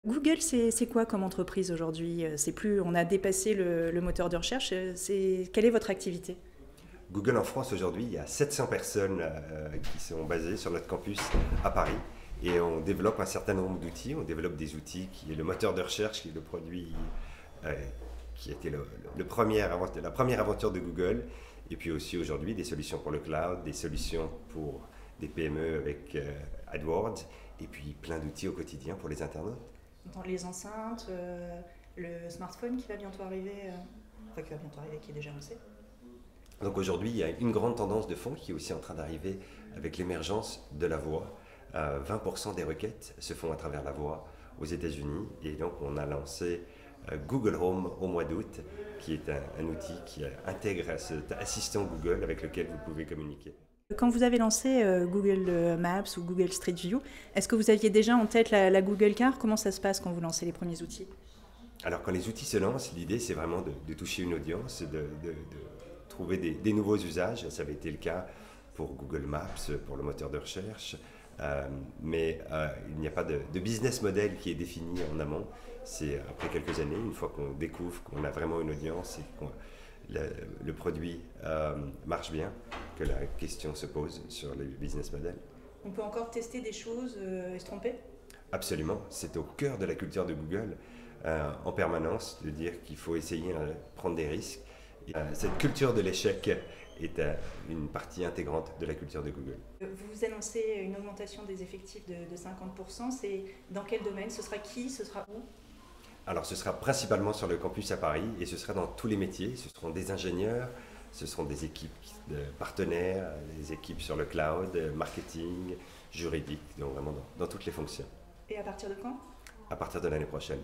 Google, c'est quoi comme entreprise aujourd'hui? C'est plus, on a dépassé le moteur de recherche. Quelle est votre activité? Google en France aujourd'hui, il y a 700 personnes qui sont basées sur notre campus à Paris et on développe un certain nombre d'outils. On développe des outils qui est le moteur de recherche, qui est le produit euh, qui était la première aventure de Google. Et puis aussi aujourd'hui des solutions pour le cloud, des solutions pour des PME avec AdWords et puis plein d'outils au quotidien pour les internautes. Dans les enceintes, le smartphone qui va bientôt arriver, qui est déjà lancé. Donc aujourd'hui, il y a une grande tendance de fond qui est aussi en train d'arriver avec l'émergence de la voix. 20% des requêtes se font à travers la voix aux États-Unis et donc on a lancé Google Home au mois d'août, qui est un outil qui intègre cet assistant Google avec lequel vous pouvez communiquer. Quand vous avez lancé Google Maps ou Google Street View, est-ce que vous aviez déjà en tête la Google Car? Comment ça se passe quand vous lancez les premiers outils? Alors quand les outils se lancent, l'idée c'est vraiment de toucher une audience, de trouver des nouveaux usages. Ça avait été le cas pour Google Maps, pour le moteur de recherche. Mais il n'y a pas de business model qui est défini en amont. C'est après quelques années, une fois qu'on découvre qu'on a vraiment une audience et que le produit marche bien, que la question se pose sur le business model. On peut encore tester des choses et se tromper? Absolument, c'est au cœur de la culture de Google en permanence de dire qu'il faut essayer de prendre des risques. Et, cette culture de l'échec est une partie intégrante de la culture de Google. Vous annoncez une augmentation des effectifs de 50%. C'est dans quel domaine? Ce sera qui? Ce sera où? Alors ce sera principalement sur le campus à Paris et ce sera dans tous les métiers. Ce seront des ingénieurs, ce seront des équipes de partenaires, des équipes sur le cloud, marketing, juridique, donc vraiment dans toutes les fonctions. Et à partir de quand? À partir de l'année prochaine.